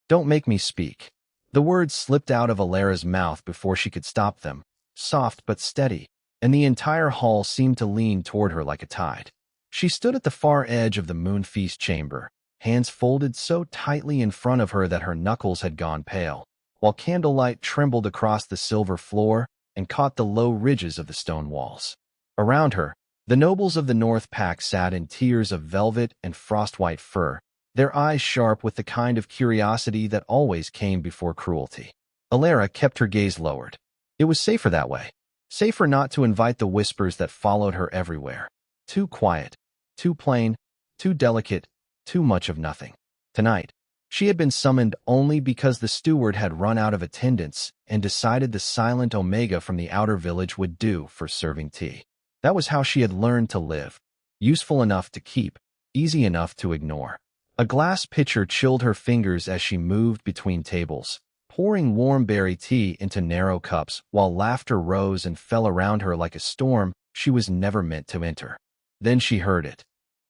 Don't make me speak. The words slipped out of Alara's mouth before she could stop them, soft but steady, and the entire hall seemed to lean toward her like a tide. She stood at the far edge of the moon feast chamber, hands folded so tightly in front of her that her knuckles had gone pale, while candlelight trembled across the silver floor and caught the low ridges of the stone walls. Around her, the nobles of the North Pack sat in tiers of velvet and frost-white fur, their eyes sharp with the kind of curiosity that always came before cruelty. Alara kept her gaze lowered. It was safer that way. Safer not to invite the whispers that followed her everywhere. Too quiet, too plain, too delicate, too much of nothing. Tonight, she had been summoned only because the steward had run out of attendance and decided the silent Omega from the outer village would do for serving tea. That was how she had learned to live. Useful enough to keep, easy enough to ignore. A glass pitcher chilled her fingers as she moved between tables, pouring warm berry tea into narrow cups while laughter rose and fell around her like a storm she was never meant to enter. Then she heard it.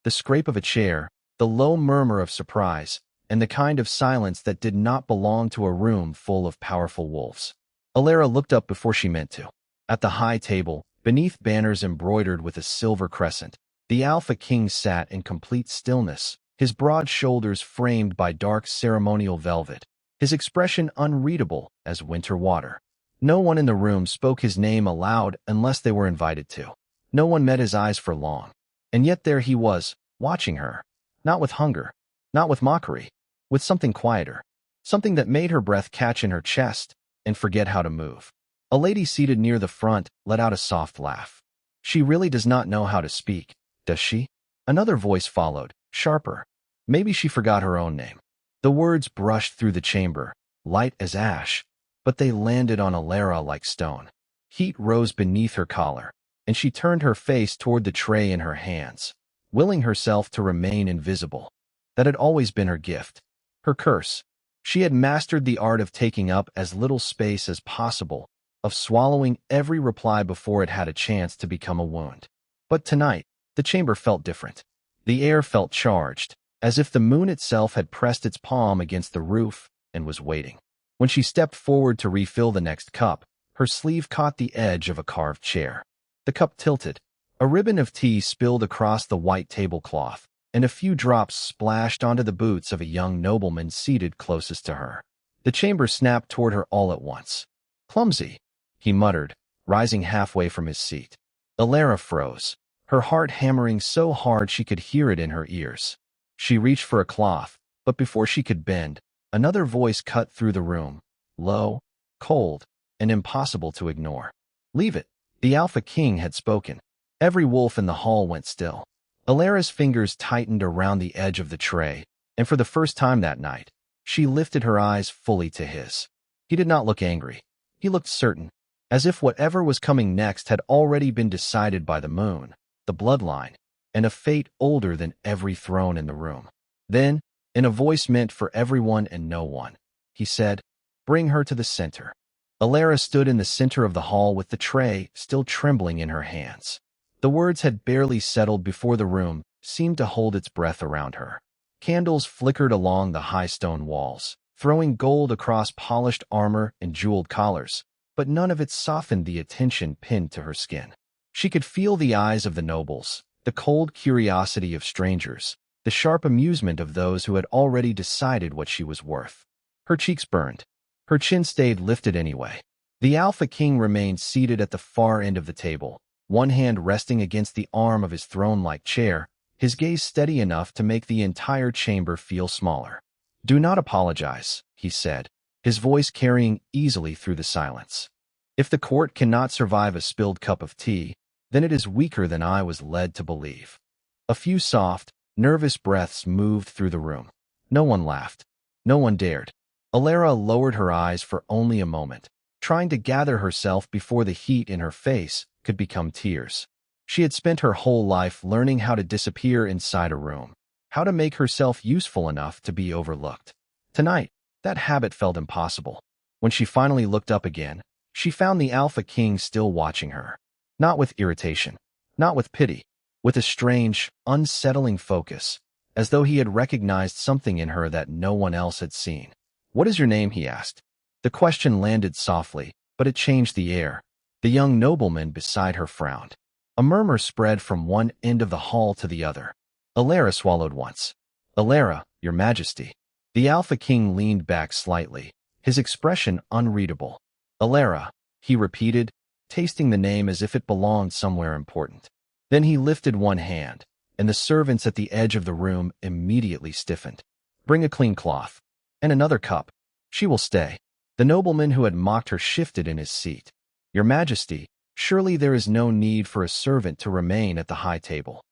The scrape of a chair, the low murmur of surprise, and the kind of silence that did not belong to a room full of powerful wolves. Alara looked up before she meant to. At the high table, beneath banners embroidered with a silver crescent, the Alpha King sat in complete stillness, his broad shoulders framed by dark ceremonial velvet, his expression unreadable as winter water. No one in the room spoke his name aloud unless they were invited to. No one met his eyes for long. And yet there he was, watching her. Not with hunger, not with mockery, with something quieter, something that made her breath catch in her chest and forget how to move. A lady seated near the front let out a soft laugh. She really does not know how to speak, does she? Another voice followed, sharper. Maybe she forgot her own name. The words brushed through the chamber, light as ash, but they landed on Alara like stone. Heat rose beneath her collar, and she turned her face toward the tray in her hands, willing herself to remain invisible. That had always been her gift, her curse. She had mastered the art of taking up as little space as possible, of swallowing every reply before it had a chance to become a wound. But tonight, the chamber felt different. The air felt charged, as if the moon itself had pressed its palm against the roof and was waiting. When she stepped forward to refill the next cup, her sleeve caught the edge of a carved chair. The cup tilted. A ribbon of tea spilled across the white tablecloth, and a few drops splashed onto the boots of a young nobleman seated closest to her. The chamber snapped toward her all at once. "Clumsy," he muttered, rising halfway from his seat. Alara froze, her heart hammering so hard she could hear it in her ears. She reached for a cloth, but before she could bend, another voice cut through the room, low, cold, and impossible to ignore. "Leave it." The Alpha King had spoken. Every wolf in the hall went still. Alara's fingers tightened around the edge of the tray, and for the first time that night, she lifted her eyes fully to his. He did not look angry. He looked certain, as if whatever was coming next had already been decided by the moon, the bloodline, and a fate older than every throne in the room. Then, in a voice meant for everyone and no one, he said, "Bring her to the center." Alara stood in the center of the hall with the tray still trembling in her hands. The words had barely settled before the room seemed to hold its breath around her. Candles flickered along the high stone walls, throwing gold across polished armor and jeweled collars, but none of it softened the attention pinned to her skin. She could feel the eyes of the nobles, the cold curiosity of strangers, the sharp amusement of those who had already decided what she was worth. Her cheeks burned. Her chin stayed lifted anyway. The Alpha King remained seated at the far end of the table, one hand resting against the arm of his throne-like chair, his gaze steady enough to make the entire chamber feel smaller. "Do not apologize," he said, his voice carrying easily through the silence. "If the court cannot survive a spilled cup of tea, then it is weaker than I was led to believe." A few soft, nervous breaths moved through the room. No one laughed. No one dared. Alara lowered her eyes for only a moment, trying to gather herself before the heat in her face could become tears. She had spent her whole life learning how to disappear inside a room, how to make herself useful enough to be overlooked. Tonight, that habit felt impossible. When she finally looked up again, she found the Alpha King still watching her. Not with irritation, not with pity, with a strange, unsettling focus, as though he had recognized something in her that no one else had seen. "What is your name?" he asked. The question landed softly, but it changed the air. The young nobleman beside her frowned. A murmur spread from one end of the hall to the other. Alara swallowed once. "Alara, your majesty." The Alpha King leaned back slightly, his expression unreadable. "Alara," he repeated, tasting the name as if it belonged somewhere important. Then he lifted one hand, and the servants at the edge of the room immediately stiffened. "Bring a clean cloth. And another cup. She will stay." The nobleman who had mocked her shifted in his seat. "Your Majesty, surely there is no need for a servant to remain at the high table."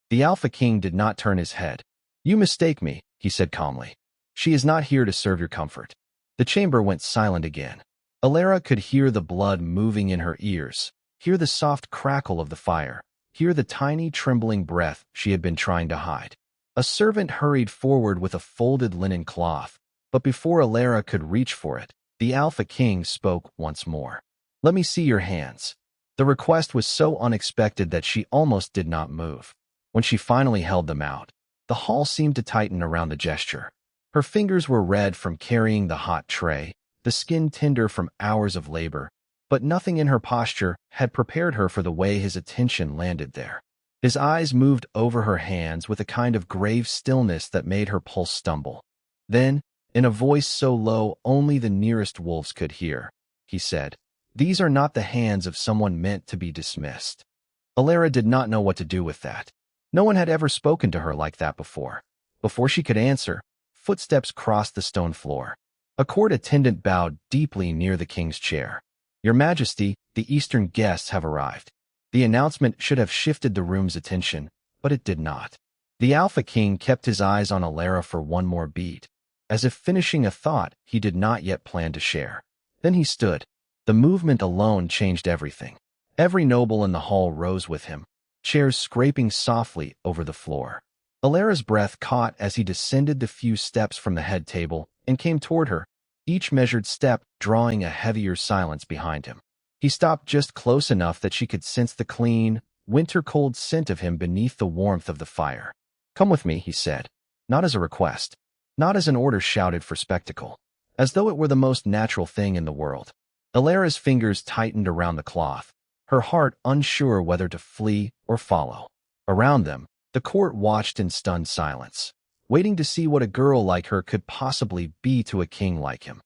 The Alpha King did not turn his head. "You mistake me," he said calmly. "She is not here to serve your comfort." The chamber went silent again. Alara could hear the blood moving in her ears, hear the soft crackle of the fire, hear the tiny trembling breath she had been trying to hide. A servant hurried forward with a folded linen cloth, but before Alara could reach for it, the Alpha King spoke once more. "Let me see your hands." The request was so unexpected that she almost did not move. When she finally held them out, the hall seemed to tighten around the gesture. Her fingers were red from carrying the hot tray, the skin tender from hours of labor, but nothing in her posture had prepared her for the way his attention landed there. His eyes moved over her hands with a kind of grave stillness that made her pulse stumble. Then, in a voice so low only the nearest wolves could hear, he said, "These are not the hands of someone meant to be dismissed." Alara did not know what to do with that. No one had ever spoken to her like that before. Before she could answer, footsteps crossed the stone floor. A court attendant bowed deeply near the king's chair. "Your Majesty, the Eastern guests have arrived." The announcement should have shifted the room's attention, but it did not. The Alpha King kept his eyes on Alara for one more beat, as if finishing a thought he did not yet plan to share. Then he stood. The movement alone changed everything. Every noble in the hall rose with him, chairs scraping softly over the floor. Alara's breath caught as he descended the few steps from the head table and came toward her, each measured step drawing a heavier silence behind him. He stopped just close enough that she could sense the clean, winter-cold scent of him beneath the warmth of the fire. "Come with me," he said, not as a request, not as an order shouted for spectacle, as though it were the most natural thing in the world. Alara's fingers tightened around the cloth, her heart unsure whether to flee or follow. Around them, the court watched in stunned silence, waiting to see what a girl like her could possibly be to a king like him.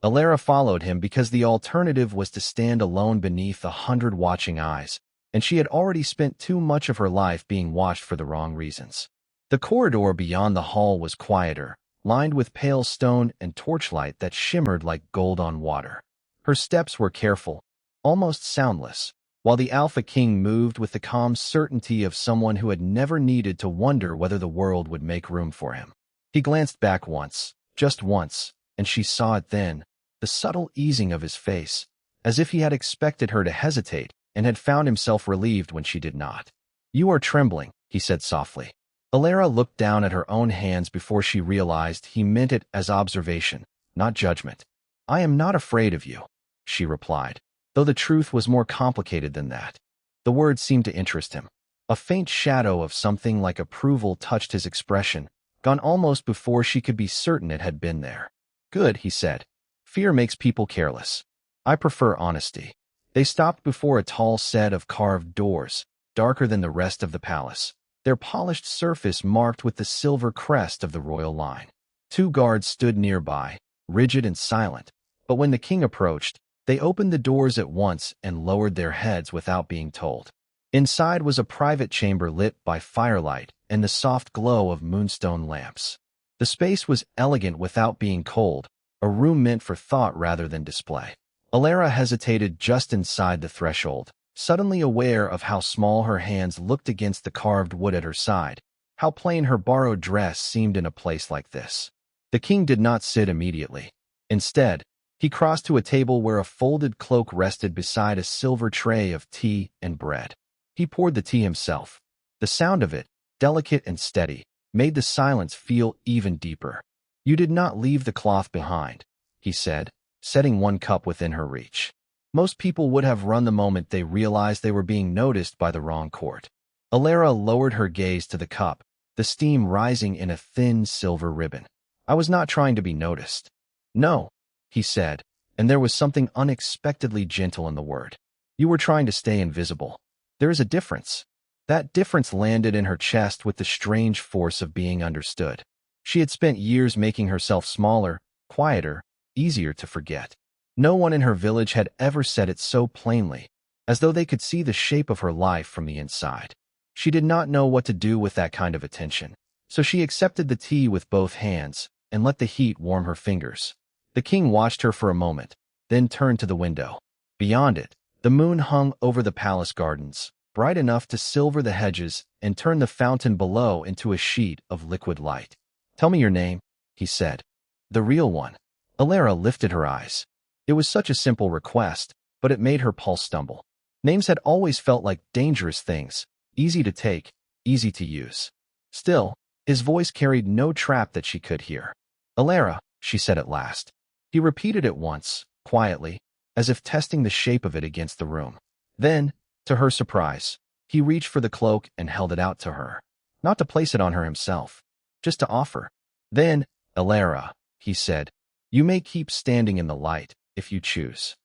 Alara followed him because the alternative was to stand alone beneath 100 watching eyes, and she had already spent too much of her life being watched for the wrong reasons. The corridor beyond the hall was quieter, lined with pale stone and torchlight that shimmered like gold on water. Her steps were careful, almost soundless, while the Alpha King moved with the calm certainty of someone who had never needed to wonder whether the world would make room for him. He glanced back once, just once, and she saw it then, the subtle easing of his face, as if he had expected her to hesitate and had found himself relieved when she did not. "You are trembling," he said softly. Alara looked down at her own hands before she realized he meant it as observation, not judgment. "I am not afraid of you," she replied, though the truth was more complicated than that. The words seemed to interest him. A faint shadow of something like approval touched his expression, gone almost before she could be certain it had been there. "Good," he said. "Fear makes people careless. I prefer honesty." They stopped before a tall set of carved doors, darker than the rest of the palace, their polished surface marked with the silver crest of the royal line. 2 guards stood nearby, rigid and silent, but when the king approached, they opened the doors at once and lowered their heads without being told. Inside was a private chamber lit by firelight and the soft glow of moonstone lamps. The space was elegant without being cold, a room meant for thought rather than display. Alara hesitated just inside the threshold, suddenly aware of how small her hands looked against the carved wood at her side, how plain her borrowed dress seemed in a place like this. The king did not sit immediately. Instead, he crossed to a table where a folded cloak rested beside a silver tray of tea and bread. He poured the tea himself. The sound of it, delicate and steady, made the silence feel even deeper. "You did not leave the cloth behind," he said, setting one cup within her reach. Most people would have run the moment they realized they were being noticed by the wrong court. Alara lowered her gaze to the cup, the steam rising in a thin silver ribbon. "I was not trying to be noticed." No, he said, and there was something unexpectedly gentle in the word. You were trying to stay invisible. There is a difference. That difference landed in her chest with the strange force of being understood. She had spent years making herself smaller, quieter, easier to forget. No one in her village had ever said it so plainly, as though they could see the shape of her life from the inside. She did not know what to do with that kind of attention, so she accepted the tea with both hands and let the heat warm her fingers. The king watched her for a moment, then turned to the window. Beyond it, the moon hung over the palace gardens, bright enough to silver the hedges and turn the fountain below into a sheet of liquid light. Tell me your name, he said. The real one. Alara lifted her eyes. It was such a simple request, but it made her pulse stumble. Names had always felt like dangerous things, easy to take, easy to use. Still, his voice carried no trap that she could hear. Alara, she said at last. He repeated it once, quietly, as if testing the shape of it against the room. Then, to her surprise, he reached for the cloak and held it out to her. Not to place it on her himself, just to offer. Then, Alara, he said, you may keep standing in the light, if you choose.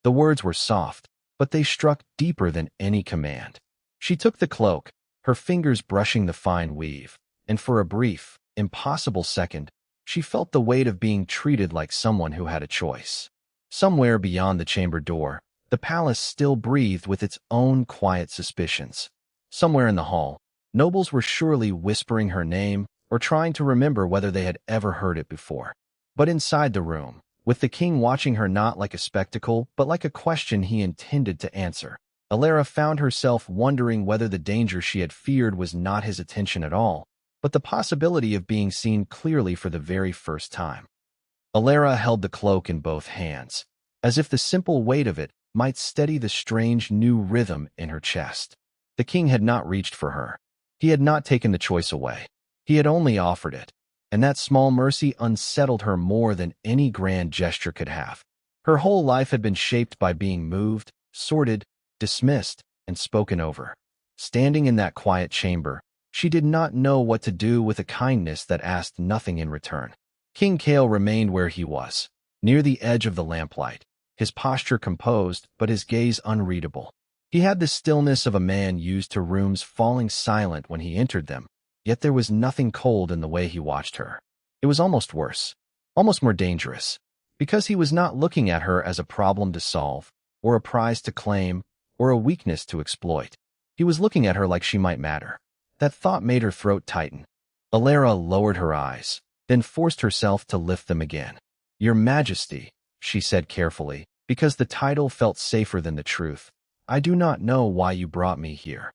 The words were soft, but they struck deeper than any command. She took the cloak, her fingers brushing the fine weave, and for a brief, impossible second, she felt the weight of being treated like someone who had a choice. Somewhere beyond the chamber door, the palace still breathed with its own quiet suspicions. Somewhere in the hall, nobles were surely whispering her name or trying to remember whether they had ever heard it before. But inside the room, with the king watching her not like a spectacle but like a question he intended to answer, Alara found herself wondering whether the danger she had feared was not his attention at all, but the possibility of being seen clearly for the very first time. Alara held the cloak in both hands, as if the simple weight of it might steady the strange new rhythm in her chest. The king had not reached for her. He had not taken the choice away. He had only offered it, and that small mercy unsettled her more than any grand gesture could have. Her whole life had been shaped by being moved, sorted, dismissed, and spoken over. Standing in that quiet chamber, she did not know what to do with a kindness that asked nothing in return. King Kale remained where he was, near the edge of the lamplight, his posture composed but his gaze unreadable. He had the stillness of a man used to rooms falling silent when he entered them, yet there was nothing cold in the way he watched her. It was almost worse, almost more dangerous, because he was not looking at her as a problem to solve, or a prize to claim, or a weakness to exploit. He was looking at her like she might matter. That thought made her throat tighten. Alara lowered her eyes, then forced herself to lift them again. Your Majesty, she said carefully, because the title felt safer than the truth. I do not know why you brought me here.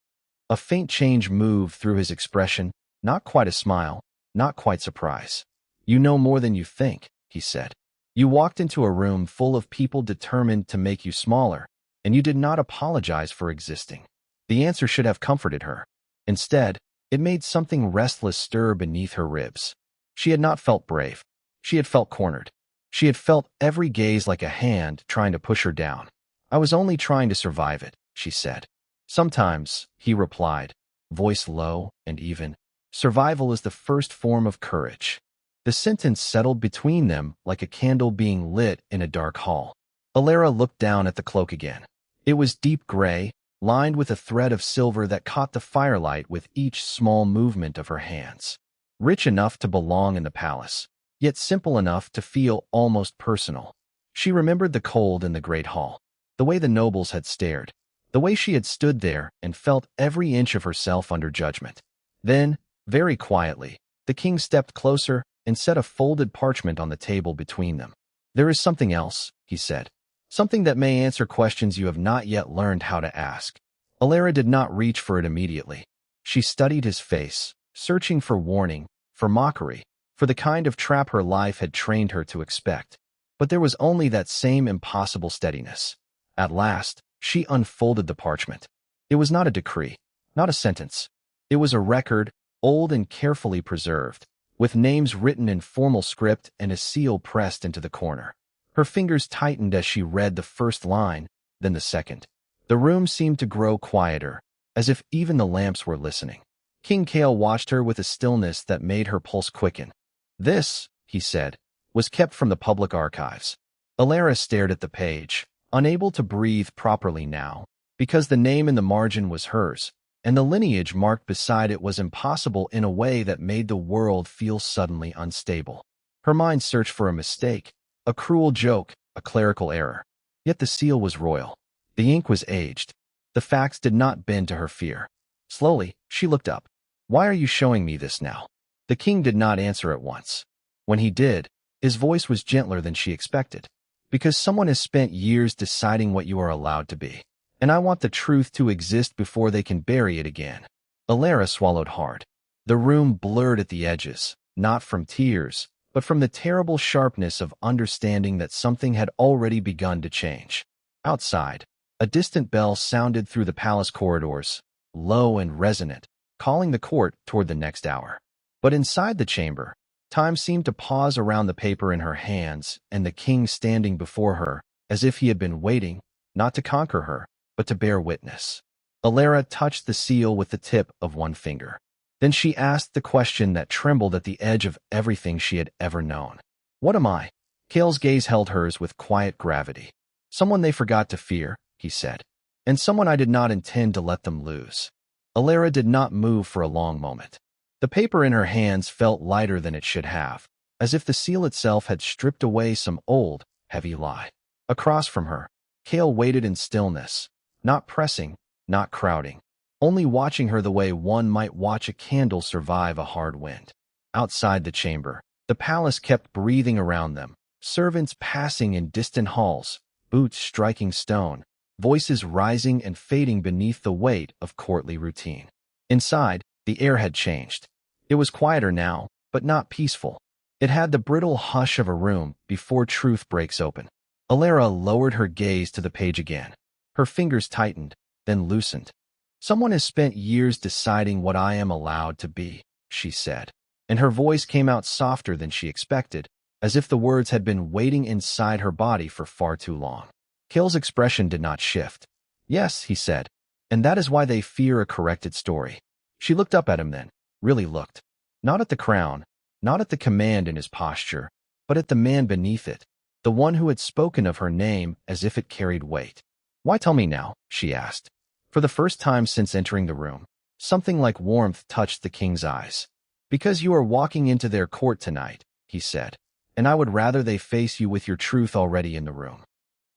A faint change moved through his expression, not quite a smile, not quite surprise. You know more than you think, he said. You walked into a room full of people determined to make you smaller, and you did not apologize for existing. The answer should have comforted her. Instead, it made something restless stir beneath her ribs. She had not felt brave. She had felt cornered. She had felt every gaze like a hand trying to push her down. I was only trying to survive it, she said. Sometimes, he replied, voice low and even, survival is the first form of courage. The sentence settled between them like a candle being lit in a dark hall. Alara looked down at the cloak again. It was deep gray, lined with a thread of silver that caught the firelight with each small movement of her hands. Rich enough to belong in the palace, yet simple enough to feel almost personal. She remembered the cold in the great hall, the way the nobles had stared, the way she had stood there and felt every inch of herself under judgment. Then, very quietly, the king stepped closer and set a folded parchment on the table between them. There is something else, he said. Something that may answer questions you have not yet learned how to ask. Alara did not reach for it immediately. She studied his face, searching for warning, for mockery, for the kind of trap her life had trained her to expect. But there was only that same impossible steadiness. At last, she unfolded the parchment. It was not a decree, not a sentence. It was a record, old and carefully preserved, with names written in formal script and a seal pressed into the corner. Her fingers tightened as she read the first line, then the second. The room seemed to grow quieter, as if even the lamps were listening. King Kale watched her with a stillness that made her pulse quicken. This, he said, was kept from the public archives. Alara stared at the page, unable to breathe properly now, because the name in the margin was hers, and the lineage marked beside it was impossible in a way that made the world feel suddenly unstable. Her mind searched for a mistake, a cruel joke, a clerical error. Yet the seal was royal. The ink was aged. The facts did not bend to her fear. Slowly, she looked up. "Why are you showing me this now?" The king did not answer at once. When he did, his voice was gentler than she expected. "Because someone has spent years deciding what you are allowed to be. And I want the truth to exist before they can bury it again." Alara swallowed hard. The room blurred at the edges, not from tears, but from the terrible sharpness of understanding that something had already begun to change. Outside, a distant bell sounded through the palace corridors, low and resonant, calling the court toward the next hour. But inside the chamber, time seemed to pause around the paper in her hands and the king standing before her, as if he had been waiting, not to conquer her, but to bear witness. Alara touched the seal with the tip of one finger. Then she asked the question that trembled at the edge of everything she had ever known. "What am I?" Kale's gaze held hers with quiet gravity. "Someone they forgot to fear," he said, "and someone I did not intend to let them lose." Alara did not move for a long moment. The paper in her hands felt lighter than it should have, as if the seal itself had stripped away some old, heavy lie. Across from her, Kale waited in stillness, not pressing, not crowding, only watching her the way one might watch a candle survive a hard wind. Outside the chamber, the palace kept breathing around them, servants passing in distant halls, boots striking stone, voices rising and fading beneath the weight of courtly routine. Inside, the air had changed. It was quieter now, but not peaceful. It had the brittle hush of a room before truth breaks open. Alara lowered her gaze to the page again. Her fingers tightened, then loosened. "Someone has spent years deciding what I am allowed to be," she said, and her voice came out softer than she expected, as if the words had been waiting inside her body for far too long. Kale's expression did not shift. "Yes," he said, "and that is why they fear a corrected story." She looked up at him then, really looked. Not at the crown, not at the command in his posture, but at the man beneath it, the one who had spoken of her name as if it carried weight. "Why tell me now?" she asked. For the first time since entering the room, something like warmth touched the king's eyes. "Because you are walking into their court tonight," he said, "and I would rather they face you with your truth already in the room."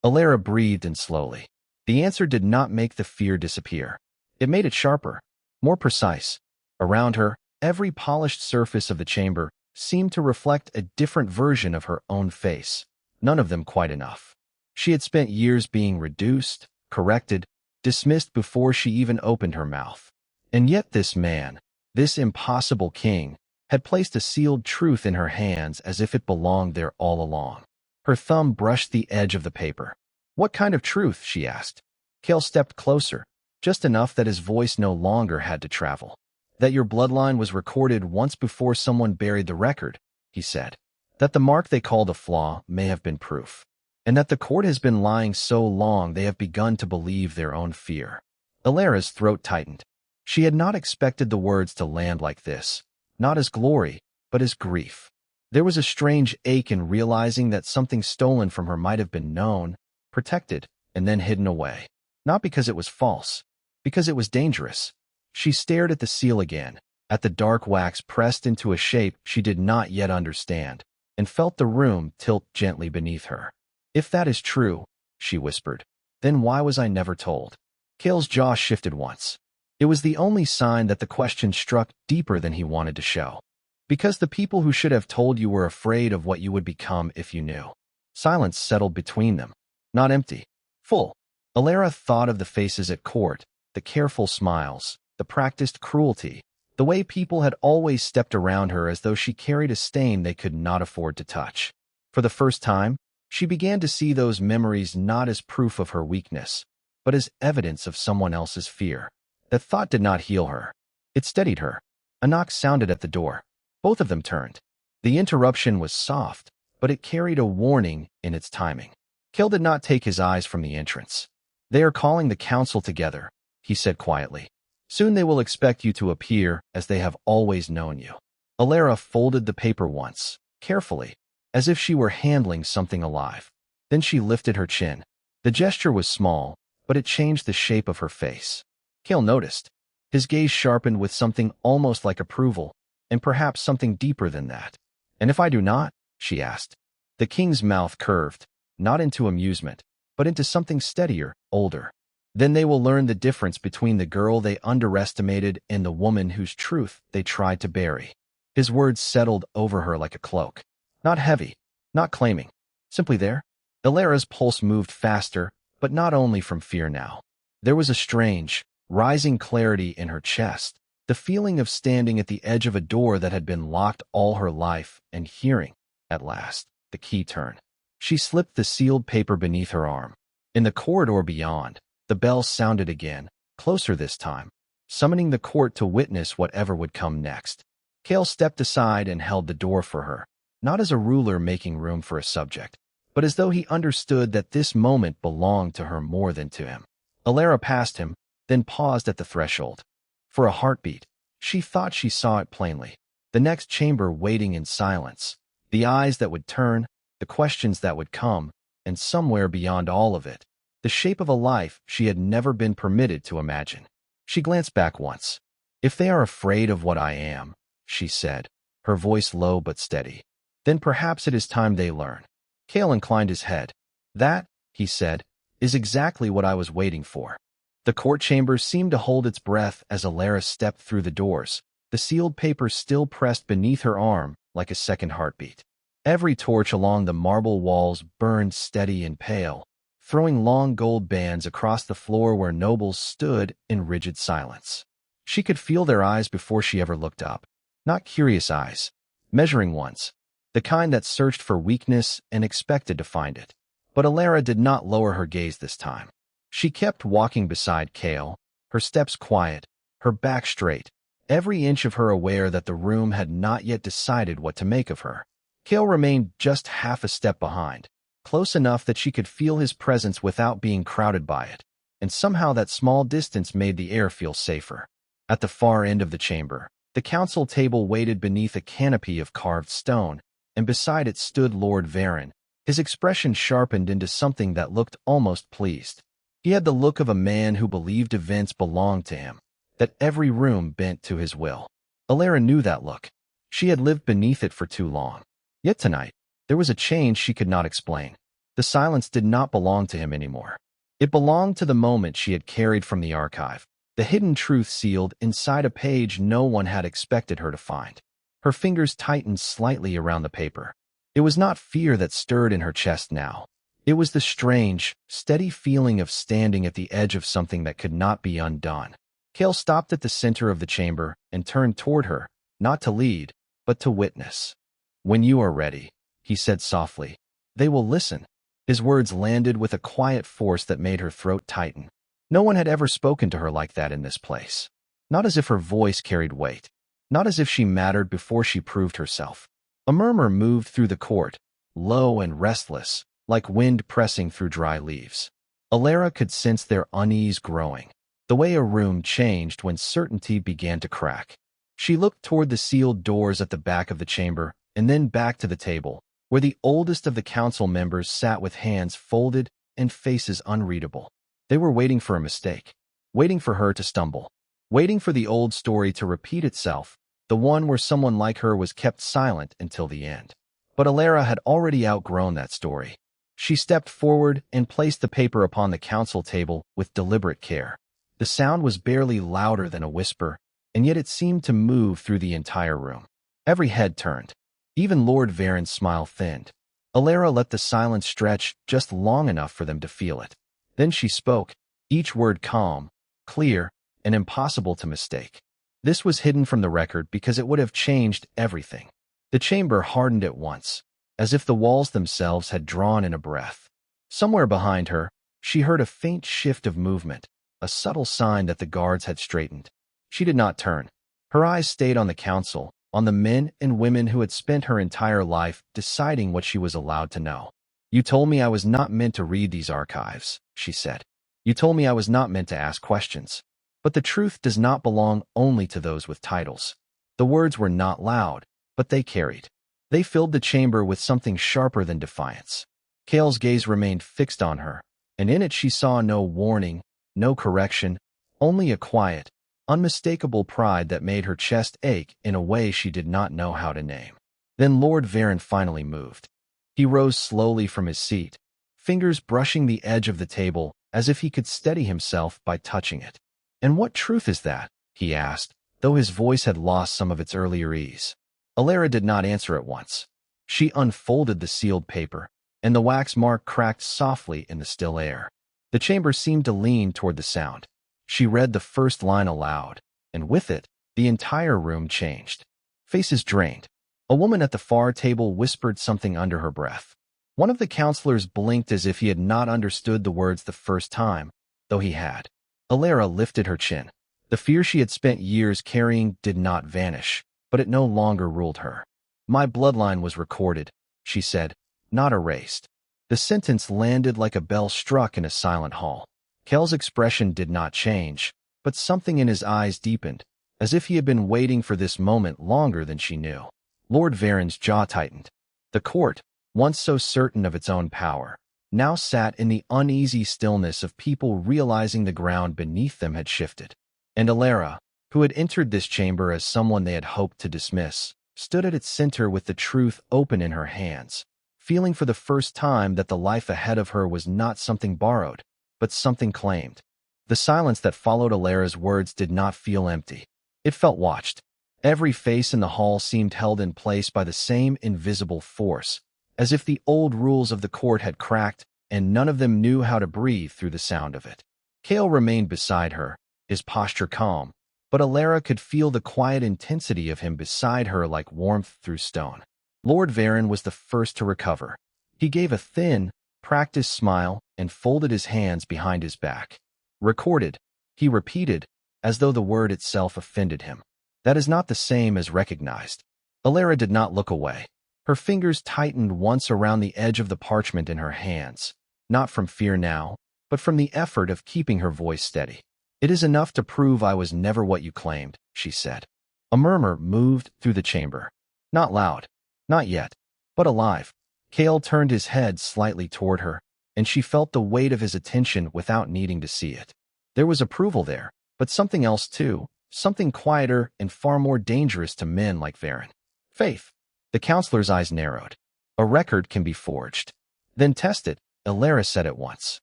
Alara breathed in slowly. The answer did not make the fear disappear. It made it sharper, more precise. Around her, every polished surface of the chamber seemed to reflect a different version of her own face, none of them quite enough. She had spent years being reduced, corrected, dismissed before she even opened her mouth. And yet this man, this impossible king, had placed a sealed truth in her hands as if it belonged there all along. Her thumb brushed the edge of the paper. "What kind of truth?" she asked. Kale stepped closer, just enough that his voice no longer had to travel. "That your bloodline was recorded once before someone buried the record," he said. "That the mark they called a flaw may have been proof. And that the court has been lying so long they have begun to believe their own fear." Alara's throat tightened. She had not expected the words to land like this, not as glory, but as grief. There was a strange ache in realizing that something stolen from her might have been known, protected, and then hidden away. Not because it was false, because it was dangerous. She stared at the seal again, at the dark wax pressed into a shape she did not yet understand, and felt the room tilt gently beneath her. "If that is true," she whispered, "then why was I never told?" Kale's jaw shifted once. It was the only sign that the question struck deeper than he wanted to show. "Because the people who should have told you were afraid of what you would become if you knew." Silence settled between them, not empty, full. Alara thought of the faces at court, the careful smiles, the practiced cruelty, the way people had always stepped around her as though she carried a stain they could not afford to touch. For the first time, she began to see those memories not as proof of her weakness, but as evidence of someone else's fear. That thought did not heal her. It steadied her. A knock sounded at the door. Both of them turned. The interruption was soft, but it carried a warning in its timing. Kale did not take his eyes from the entrance. "They are calling the council together," he said quietly. "Soon they will expect you to appear as they have always known you." Alara folded the paper once, carefully, as if she were handling something alive. Then she lifted her chin. The gesture was small, but it changed the shape of her face. Cale noticed. His gaze sharpened with something almost like approval, and perhaps something deeper than that. "And if I do not?" she asked. The king's mouth curved, not into amusement, but into something steadier, older. "Then they will learn the difference between the girl they underestimated and the woman whose truth they tried to bury." His words settled over her like a cloak. Not heavy, not claiming, simply there. Illyra's pulse moved faster, but not only from fear now. There was a strange, rising clarity in her chest, the feeling of standing at the edge of a door that had been locked all her life and hearing, at last, the key turn. She slipped the sealed paper beneath her arm. In the corridor beyond, the bell sounded again, closer this time, summoning the court to witness whatever would come next. Cale stepped aside and held the door for her, not as a ruler making room for a subject, but as though he understood that this moment belonged to her more than to him. Illyra passed him, then paused at the threshold. For a heartbeat, she thought she saw it plainly. The next chamber waiting in silence, the eyes that would turn, the questions that would come, and somewhere beyond all of it, the shape of a life she had never been permitted to imagine. She glanced back once. "If they are afraid of what I am," she said, her voice low but steady, "then perhaps it is time they learn." Cale inclined his head. "That," he said, "is exactly what I was waiting for." The court chamber seemed to hold its breath as Illyra stepped through the doors, the sealed paper still pressed beneath her arm like a second heartbeat. Every torch along the marble walls burned steady and pale, throwing long gold bands across the floor where nobles stood in rigid silence. She could feel their eyes before she ever looked up. Not curious eyes, measuring ones, the kind that searched for weakness and expected to find it. But Illyra did not lower her gaze this time. She kept walking beside Cale, her steps quiet, her back straight, every inch of her aware that the room had not yet decided what to make of her. Cale remained just half a step behind, close enough that she could feel his presence without being crowded by it, and somehow that small distance made the air feel safer. At the far end of the chamber, the council table waited beneath a canopy of carved stone, and beside it stood Lord Varen, his expression sharpened into something that looked almost pleased. He had the look of a man who believed events belonged to him, that every room bent to his will. Illyra knew that look. She had lived beneath it for too long. Yet tonight, there was a change she could not explain. The silence did not belong to him anymore. It belonged to the moment she had carried from the archive, the hidden truth sealed inside a page no one had expected her to find. Her fingers tightened slightly around the paper. It was not fear that stirred in her chest now. It was the strange, steady feeling of standing at the edge of something that could not be undone. Cale stopped at the center of the chamber and turned toward her, not to lead, but to witness. "When you are ready," he said softly, "they will listen." His words landed with a quiet force that made her throat tighten. No one had ever spoken to her like that in this place. Not as if her voice carried weight. Not as if she mattered before she proved herself. A murmur moved through the court, low and restless, like wind pressing through dry leaves. Illyra could sense their unease growing, the way a room changed when certainty began to crack. She looked toward the sealed doors at the back of the chamber, and then back to the table, where the oldest of the council members sat with hands folded and faces unreadable. They were waiting for a mistake, waiting for her to stumble, waiting for the old story to repeat itself, the one where someone like her was kept silent until the end. But Illyra had already outgrown that story. She stepped forward and placed the paper upon the council table with deliberate care. The sound was barely louder than a whisper, and yet it seemed to move through the entire room. Every head turned. Even Lord Varen's smile thinned. Illyra let the silence stretch just long enough for them to feel it. Then she spoke, each word calm, clear, and impossible to mistake. This was hidden from the record because it would have changed everything. The chamber hardened at once, as if the walls themselves had drawn in a breath. Somewhere behind her, she heard a faint shift of movement, a subtle sign that the guards had straightened. She did not turn. Her eyes stayed on the council, on the men and women who had spent her entire life deciding what she was allowed to know. "You told me I was not meant to read these archives," she said. "You told me I was not meant to ask questions. But the truth does not belong only to those with titles." The words were not loud, but they carried. They filled the chamber with something sharper than defiance. Kale's gaze remained fixed on her, and in it she saw no warning, no correction, only a quiet, unmistakable pride that made her chest ache in a way she did not know how to name. Then Lord Varen finally moved. He rose slowly from his seat, fingers brushing the edge of the table as if he could steady himself by touching it. "And what truth is that?" he asked, though his voice had lost some of its earlier ease. Alara did not answer at once. She unfolded the sealed paper, and the wax mark cracked softly in the still air. The chamber seemed to lean toward the sound. She read the first line aloud, and with it, the entire room changed. Faces drained. A woman at the far table whispered something under her breath. One of the counselors blinked as if he had not understood the words the first time, though he had. Alara lifted her chin. The fear she had spent years carrying did not vanish, but it no longer ruled her. "My bloodline was recorded," she said, "not erased." The sentence landed like a bell struck in a silent hall. Kel's expression did not change, but something in his eyes deepened, as if he had been waiting for this moment longer than she knew. Lord Varen's jaw tightened. The court, once so certain of its own power, now sat in the uneasy stillness of people realizing the ground beneath them had shifted. And Alara, who had entered this chamber as someone they had hoped to dismiss, stood at its center with the truth open in her hands, feeling for the first time that the life ahead of her was not something borrowed, but something claimed. The silence that followed Alara's words did not feel empty. It felt watched. Every face in the hall seemed held in place by the same invisible force, as if the old rules of the court had cracked and none of them knew how to breathe through the sound of it. Kale remained beside her, his posture calm, but Alara could feel the quiet intensity of him beside her like warmth through stone. Lord Varen was the first to recover. He gave a thin, practiced smile and folded his hands behind his back. "Recorded," he repeated, as though the word itself offended him. "That is not the same as recognized." Alara did not look away. Her fingers tightened once around the edge of the parchment in her hands, not from fear now, but from the effort of keeping her voice steady. "It is enough to prove I was never what you claimed," she said. A murmur moved through the chamber. Not loud, not yet, but alive. Kale turned his head slightly toward her, and she felt the weight of his attention without needing to see it. There was approval there, but something else too, something quieter and far more dangerous to men like Varen. "Faith." The counselor's eyes narrowed. "A record can be forged." "Then test it," Alara said at once.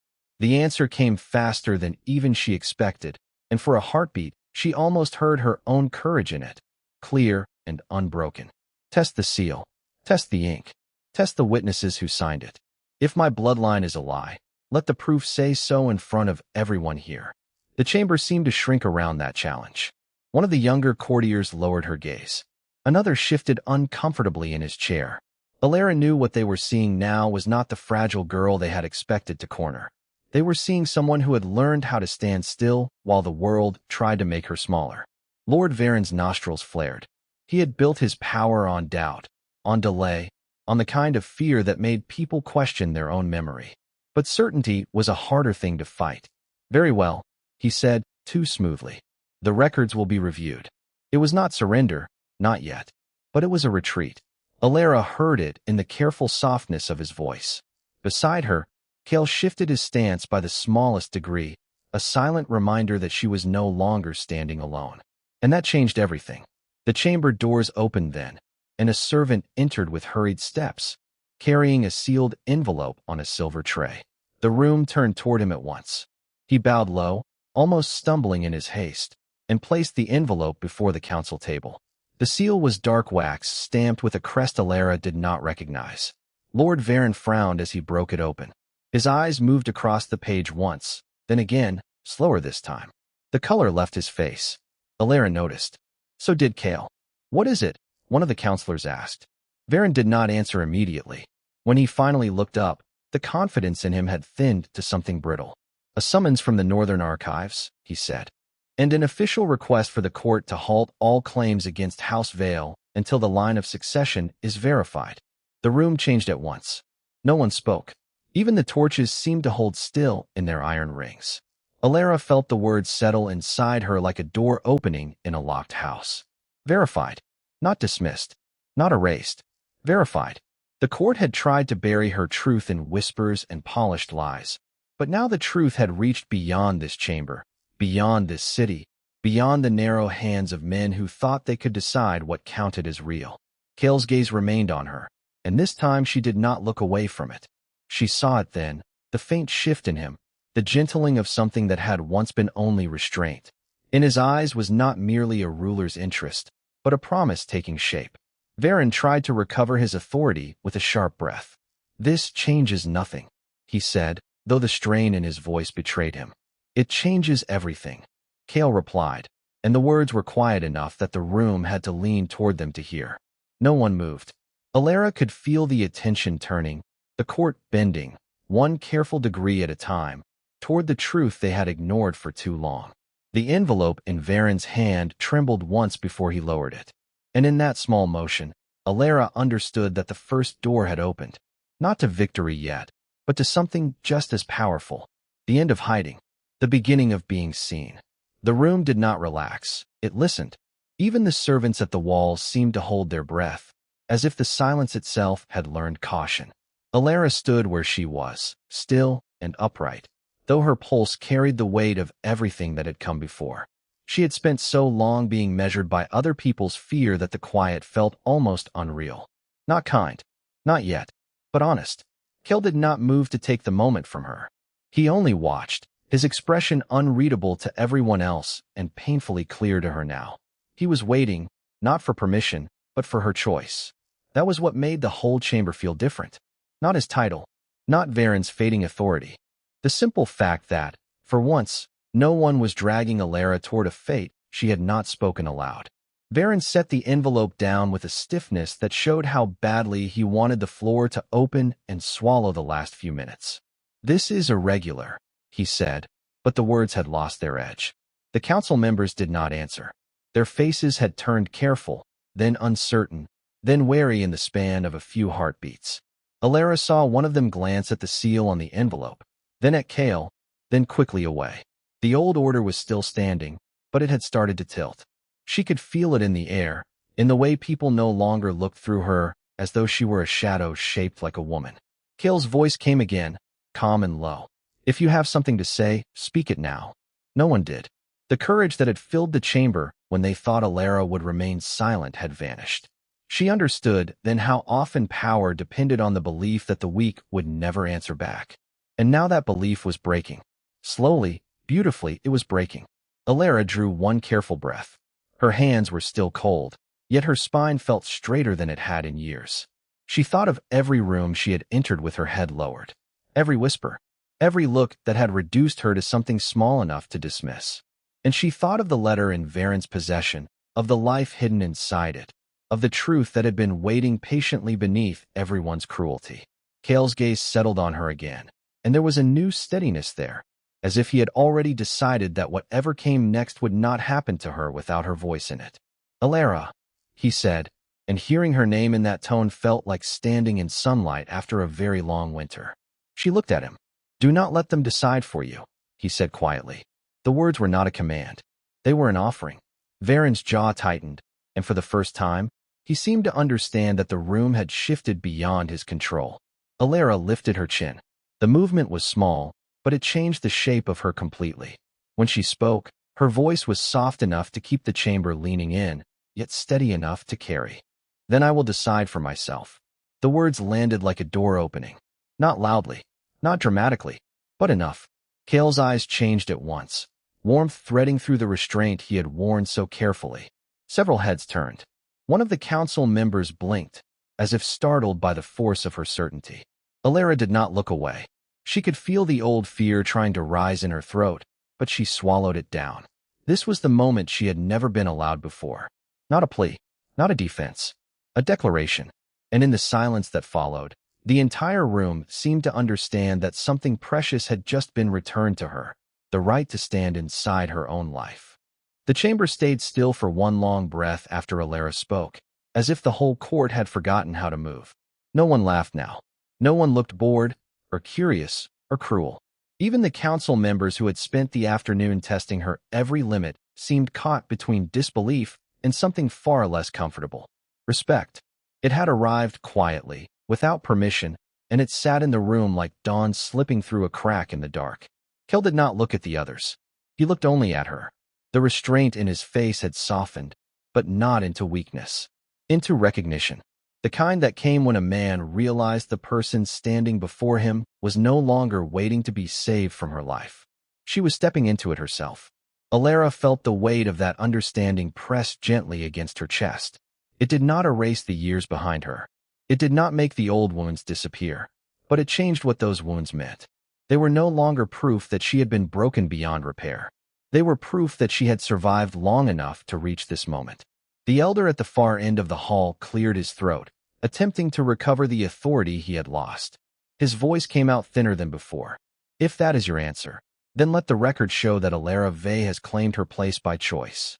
The answer came faster than even she expected, and for a heartbeat, she almost heard her own courage in it. Clear and unbroken. "Test the seal. Test the ink. Test the witnesses who signed it. If my bloodline is a lie, let the proof say so in front of everyone here." The chamber seemed to shrink around that challenge. One of the younger courtiers lowered her gaze. Another shifted uncomfortably in his chair. Alara knew what they were seeing now was not the fragile girl they had expected to corner. They were seeing someone who had learned how to stand still while the world tried to make her smaller. Lord Varen's nostrils flared. He had built his power on doubt, on delay, on the kind of fear that made people question their own memory. But certainty was a harder thing to fight. "Very well," he said, too smoothly. "The records will be reviewed." It was not surrender, not yet, but it was a retreat. Alara heard it in the careful softness of his voice. Beside her, Kale shifted his stance by the smallest degree, a silent reminder that she was no longer standing alone. And that changed everything. The chamber doors opened then, and a servant entered with hurried steps, carrying a sealed envelope on a silver tray. The room turned toward him at once. He bowed low, almost stumbling in his haste, and placed the envelope before the council table. The seal was dark wax stamped with a crest Alara did not recognize. Lord Varen frowned as he broke it open. His eyes moved across the page once, then again, slower this time. The color left his face. Alara noticed. So did Kale. "What is it?" one of the counselors asked. Varen did not answer immediately. When he finally looked up, the confidence in him had thinned to something brittle. "A summons from the Northern Archives," he said, "and an official request for the court to halt all claims against House Vale until the line of succession is verified." The room changed at once. No one spoke. Even the torches seemed to hold still in their iron rings. Alara felt the words settle inside her like a door opening in a locked house. Verified. Not dismissed. Not erased. Verified. The court had tried to bury her truth in whispers and polished lies. But now the truth had reached beyond this chamber, beyond this city, beyond the narrow hands of men who thought they could decide what counted as real. Cale's gaze remained on her, and this time she did not look away from it. She saw it then, the faint shift in him, the gentling of something that had once been only restraint. In his eyes was not merely a ruler's interest, but a promise taking shape. Varen tried to recover his authority with a sharp breath. "This changes nothing," he said, though the strain in his voice betrayed him. "It changes everything," Cale replied, and the words were quiet enough that the room had to lean toward them to hear. No one moved. Alara could feel the attention turning, the court bending, one careful degree at a time, toward the truth they had ignored for too long. The envelope in Varen's hand trembled once before he lowered it. And in that small motion, Alara understood that the first door had opened, not to victory yet, but to something just as powerful. The end of hiding, the beginning of being seen. The room did not relax. It listened. Even the servants at the walls seemed to hold their breath, as if the silence itself had learned caution. Alara stood where she was, still and upright, though her pulse carried the weight of everything that had come before. She had spent so long being measured by other people's fear that the quiet felt almost unreal. Not kind, not yet, but honest. Cale did not move to take the moment from her. He only watched, his expression unreadable to everyone else and painfully clear to her now. He was waiting, not for permission, but for her choice. That was what made the whole chamber feel different. Not his title, not Varen's fading authority. The simple fact that, for once, no one was dragging Alara toward a fate she had not spoken aloud. Varen set the envelope down with a stiffness that showed how badly he wanted the floor to open and swallow the last few minutes. "This is irregular," he said, but the words had lost their edge. The council members did not answer. Their faces had turned careful, then uncertain, then wary in the span of a few heartbeats. Alara saw one of them glance at the seal on the envelope, then at Cale, then quickly away. The old order was still standing, but it had started to tilt. She could feel it in the air, in the way people no longer looked through her, as though she were a shadow shaped like a woman. Cale's voice came again, calm and low. "If you have something to say, speak it now." No one did. The courage that had filled the chamber when they thought Alara would remain silent had vanished. She understood then how often power depended on the belief that the weak would never answer back. And now that belief was breaking. Slowly, beautifully, it was breaking. Alara drew one careful breath. Her hands were still cold, yet her spine felt straighter than it had in years. She thought of every room she had entered with her head lowered, every whisper, every look that had reduced her to something small enough to dismiss. And she thought of the letter in Varen's possession, of the life hidden inside it, of the truth that had been waiting patiently beneath everyone's cruelty. Cale's gaze settled on her again, and there was a new steadiness there, as if he had already decided that whatever came next would not happen to her without her voice in it. "Alara," he said, and hearing her name in that tone felt like standing in sunlight after a very long winter. She looked at him. "Do not let them decide for you," he said quietly. The words were not a command. They were an offering. Varen's jaw tightened, and for the first time, he seemed to understand that the room had shifted beyond his control. Alara lifted her chin. The movement was small, but it changed the shape of her completely. When she spoke, her voice was soft enough to keep the chamber leaning in, yet steady enough to carry. "Then I will decide for myself." The words landed like a door opening. Not loudly, not dramatically, but enough. Cale's eyes changed at once, warmth threading through the restraint he had worn so carefully. Several heads turned. One of the council members blinked, as if startled by the force of her certainty. Alara did not look away. She could feel the old fear trying to rise in her throat, but she swallowed it down. This was the moment she had never been allowed before. Not a plea, not a defense, a declaration. And in the silence that followed, the entire room seemed to understand that something precious had just been returned to her, the right to stand inside her own life. The chamber stayed still for one long breath after Alara spoke, as if the whole court had forgotten how to move. No one laughed now. No one looked bored, or curious, or cruel. Even the council members who had spent the afternoon testing her every limit seemed caught between disbelief and something far less comfortable. Respect. It had arrived quietly, without permission, and it sat in the room like dawn slipping through a crack in the dark. Kel did not look at the others. He looked only at her. The restraint in his face had softened, but not into weakness, into recognition. The kind that came when a man realized the person standing before him was no longer waiting to be saved from her life. She was stepping into it herself. Alara felt the weight of that understanding pressed gently against her chest. It did not erase the years behind her. It did not make the old wounds disappear, but it changed what those wounds meant. They were no longer proof that she had been broken beyond repair. They were proof that she had survived long enough to reach this moment. The elder at the far end of the hall cleared his throat, attempting to recover the authority he had lost. His voice came out thinner than before. If that is your answer, then let the record show that Alara Vey has claimed her place by choice.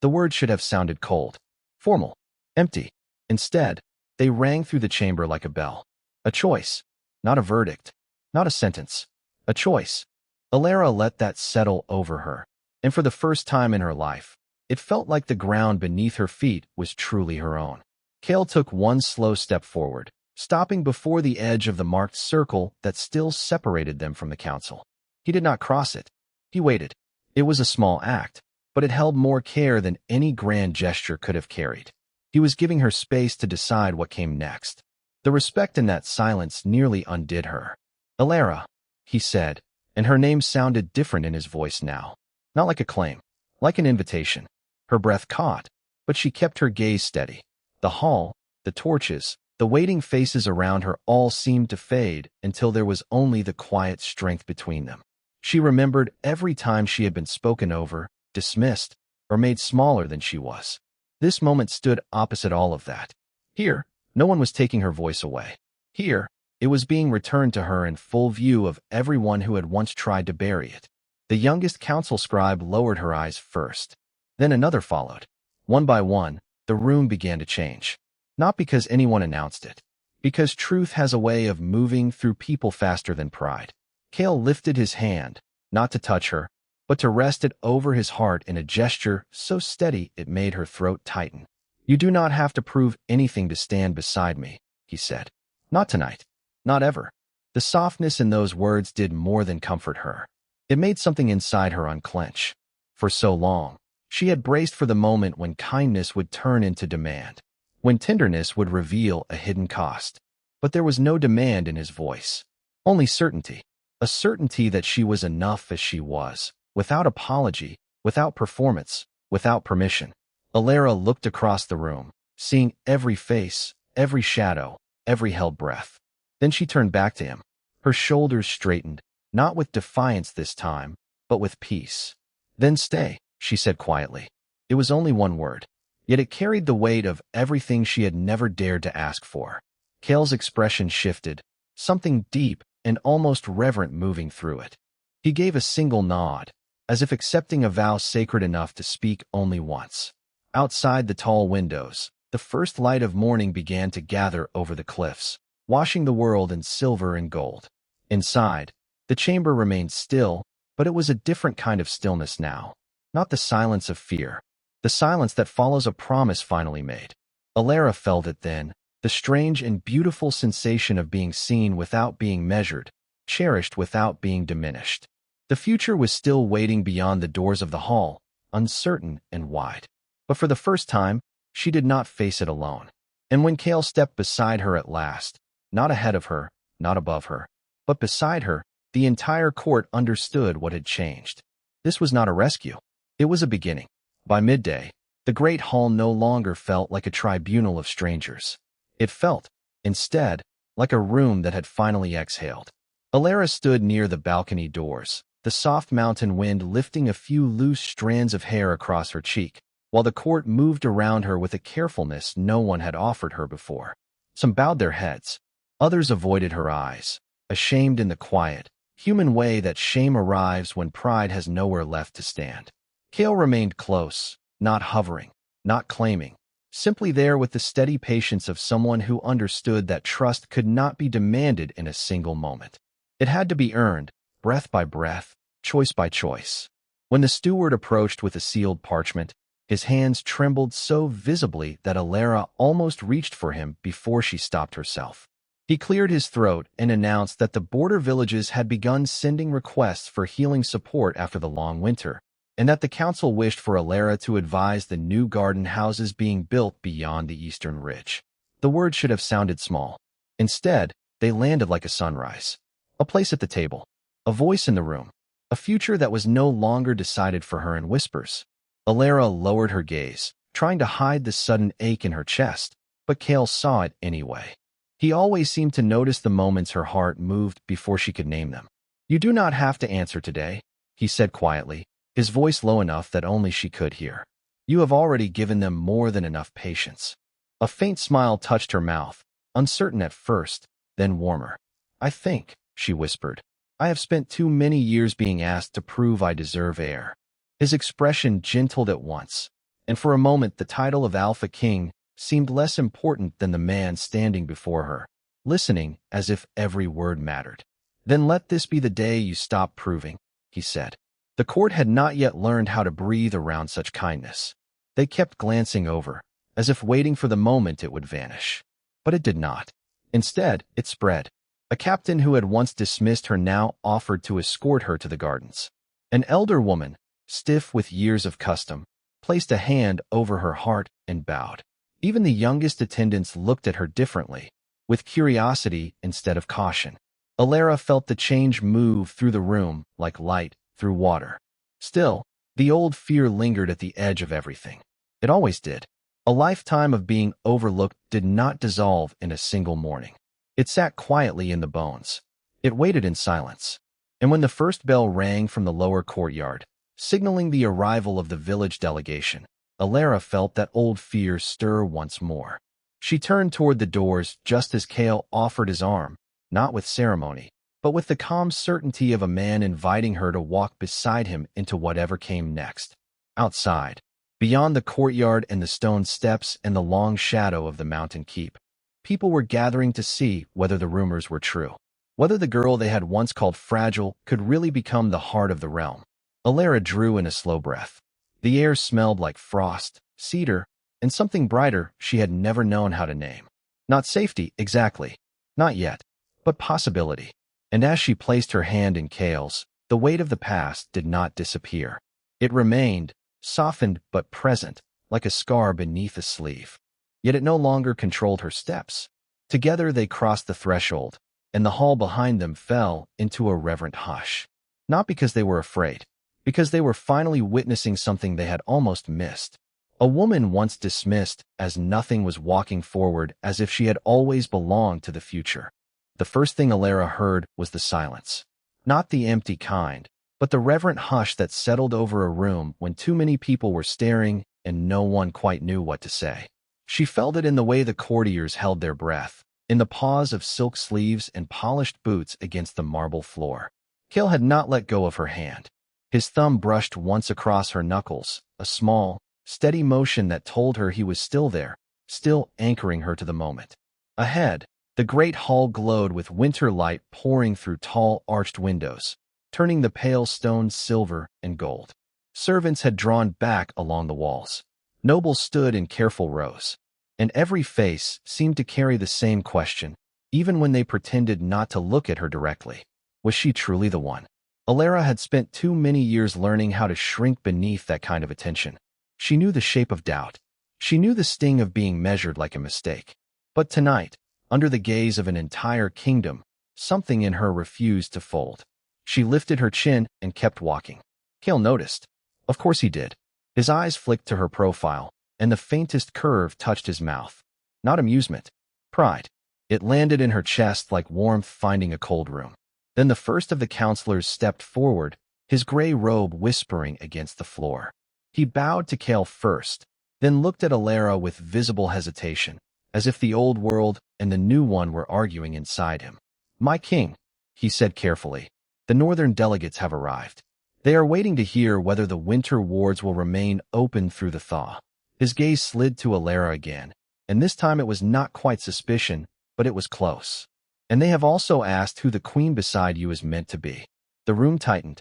The words should have sounded cold, formal, empty. Instead, they rang through the chamber like a bell. A choice, not a verdict, not a sentence. A choice. Alara let that settle over her, and for the first time in her life, it felt like the ground beneath her feet was truly her own. Kale took one slow step forward, stopping before the edge of the marked circle that still separated them from the council. He did not cross it. He waited. It was a small act, but it held more care than any grand gesture could have carried. He was giving her space to decide what came next. The respect in that silence nearly undid her. Alara, he said, and her name sounded different in his voice now. Not like a claim, like an invitation. Her breath caught, but she kept her gaze steady. The hall, the torches, the waiting faces around her all seemed to fade until there was only the quiet strength between them. She remembered every time she had been spoken over, dismissed, or made smaller than she was. This moment stood opposite all of that. Here, no one was taking her voice away. Here, it was being returned to her in full view of everyone who had once tried to bury it. The youngest council scribe lowered her eyes first. Then another followed. One by one, the room began to change. Not because anyone announced it. Because truth has a way of moving through people faster than pride. Kale lifted his hand, not to touch her, but to rest it over his heart in a gesture so steady it made her throat tighten. You do not have to prove anything to stand beside me, he said. Not tonight. Not ever. The softness in those words did more than comfort her. It made something inside her unclench. For so long, she had braced for the moment when kindness would turn into demand, when tenderness would reveal a hidden cost. But there was no demand in his voice, only certainty. A certainty that she was enough as she was, without apology, without performance, without permission. Alara looked across the room, seeing every face, every shadow, every held breath. Then she turned back to him. Her shoulders straightened, not with defiance this time, but with peace. Then stay, she said quietly. It was only one word, yet it carried the weight of everything she had never dared to ask for. Kale's expression shifted, something deep and almost reverent moving through it. He gave a single nod, as if accepting a vow sacred enough to speak only once. Outside the tall windows, the first light of morning began to gather over the cliffs, washing the world in silver and gold. Inside, the chamber remained still, but it was a different kind of stillness now. Not the silence of fear, the silence that follows a promise finally made. Alara felt it then, the strange and beautiful sensation of being seen without being measured, cherished without being diminished. The future was still waiting beyond the doors of the hall, uncertain and wide. But for the first time, she did not face it alone. And when Kale stepped beside her at last, not ahead of her, not above her, but beside her, the entire court understood what had changed. This was not a rescue. It was a beginning. By midday, the great hall no longer felt like a tribunal of strangers. It felt, instead, like a room that had finally exhaled. Alara stood near the balcony doors, the soft mountain wind lifting a few loose strands of hair across her cheek, while the court moved around her with a carefulness no one had offered her before. Some bowed their heads. Others avoided her eyes, ashamed in the quiet, human way that shame arrives when pride has nowhere left to stand. Kale remained close, not hovering, not claiming, simply there with the steady patience of someone who understood that trust could not be demanded in a single moment. It had to be earned, breath by breath, choice by choice. When the steward approached with a sealed parchment, His hands trembled so visibly that Alara almost reached for him before she stopped herself. He cleared his throat and announced that the border villages had begun sending requests for healing support after the long winter, and that the council wished for Alara to advise the new garden houses being built beyond the eastern ridge. The words should have sounded small. Instead, they landed like a sunrise. A place at the table, a voice in the room, a future that was no longer decided for her in whispers. Alara lowered her gaze, trying to hide the sudden ache in her chest, but Kale saw it anyway. He always seemed to notice the moments her heart moved before she could name them. "You do not have to answer today," he said quietly, his voice low enough that only she could hear. "You have already given them more than enough patience." A faint smile touched her mouth, uncertain at first, then warmer. "I think," she whispered, "I have spent too many years being asked to prove I deserve heir." His expression gentled at once, and for a moment the title of Alpha King seemed less important than the man standing before her, listening as if every word mattered. "Then let this be the day you stop proving," he said. The court had not yet learned how to breathe around such kindness. They kept glancing over, as if waiting for the moment it would vanish. But it did not. Instead, it spread. A captain who had once dismissed her now offered to escort her to the gardens. An elder woman, stiff with years of custom, placed a hand over her heart and bowed. Even the youngest attendants looked at her differently, with curiosity instead of caution. Alara felt the change move through the room like light through water. Still, the old fear lingered at the edge of everything. It always did. A lifetime of being overlooked did not dissolve in a single morning. It sat quietly in the bones. It waited in silence. And when the first bell rang from the lower courtyard, signaling the arrival of the village delegation, Alara felt that old fear stir once more. She turned toward the doors just as Kale offered his arm, not with ceremony, but with the calm certainty of a man inviting her to walk beside him into whatever came next. Outside, beyond the courtyard and the stone steps and the long shadow of the mountain keep, people were gathering to see whether the rumors were true, whether the girl they had once called fragile could really become the heart of the realm. Alara drew in a slow breath. The air smelled like frost, cedar, and something brighter she had never known how to name. Not safety, exactly. Not yet. But possibility. And as she placed her hand in Kale's, the weight of the past did not disappear. It remained, softened but present, like a scar beneath a sleeve. Yet it no longer controlled her steps. Together they crossed the threshold, and the hall behind them fell into a reverent hush. Not because they were afraid, because they were finally witnessing something they had almost missed. A woman once dismissed as nothing was walking forward as if she had always belonged to the future. The first thing Alara heard was the silence. Not the empty kind, but the reverent hush that settled over a room when too many people were staring and no one quite knew what to say. She felt it in the way the courtiers held their breath, in the pause of silk sleeves and polished boots against the marble floor. Kale had not let go of her hand. His thumb brushed once across her knuckles, a small, steady motion that told her he was still there, still anchoring her to the moment. Ahead, the great hall glowed with winter light pouring through tall, arched windows, turning the pale stones silver and gold. Servants had drawn back along the walls. Nobles stood in careful rows, and every face seemed to carry the same question, even when they pretended not to look at her directly. Was she truly the one? Alara had spent too many years learning how to shrink beneath that kind of attention. She knew the shape of doubt. She knew the sting of being measured like a mistake. But tonight, under the gaze of an entire kingdom, something in her refused to fold. She lifted her chin and kept walking. Kale noticed. Of course he did. His eyes flicked to her profile, and the faintest curve touched his mouth. Not amusement. Pride. It landed in her chest like warmth finding a cold room. Then the first of the counselors stepped forward, his gray robe whispering against the floor. He bowed to Kale first, then looked at Alara with visible hesitation, as if the old world and the new one were arguing inside him. "My king," he said carefully, "the northern delegates have arrived. They are waiting to hear whether the winter wards will remain open through the thaw." His gaze slid to Alara again, and this time it was not quite suspicion, but it was close. "And they have also asked who the queen beside you is meant to be." The room tightened.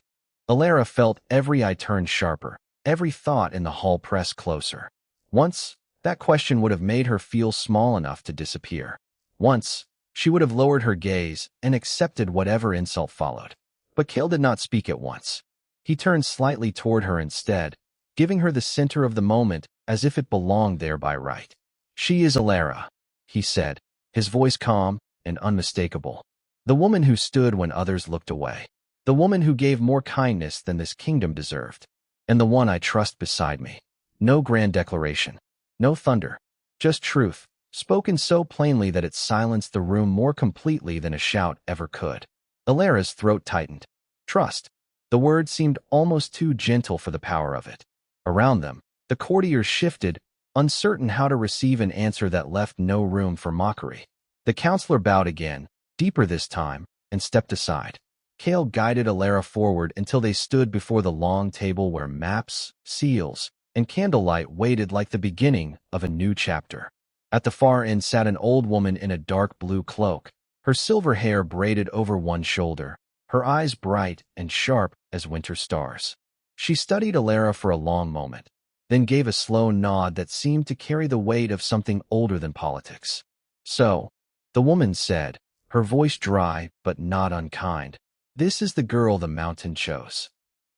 Alara felt every eye turn sharper, every thought in the hall pressed closer. Once, that question would have made her feel small enough to disappear. Once, she would have lowered her gaze and accepted whatever insult followed. But Cale did not speak at once. He turned slightly toward her instead, giving her the center of the moment as if it belonged there by right. "She is Alara," he said, his voice calm and unmistakable. "The woman who stood when others looked away. The woman who gave more kindness than this kingdom deserved. And the one I trust beside me. No grand declaration. No thunder. Just truth, spoken so plainly that it silenced the room more completely than a shout ever could." Alara's throat tightened. Trust. The word seemed almost too gentle for the power of it. Around them, the courtiers shifted, uncertain how to receive an answer that left no room for mockery. The counselor bowed again, deeper this time, and stepped aside. Cale guided Alara forward until they stood before the long table where maps, seals, and candlelight waited like the beginning of a new chapter. At the far end sat an old woman in a dark blue cloak, her silver hair braided over one shoulder, her eyes bright and sharp as winter stars. She studied Alara for a long moment, then gave a slow nod that seemed to carry the weight of something older than politics. "So," the woman said, her voice dry but not unkind, "this is the girl the mountain chose."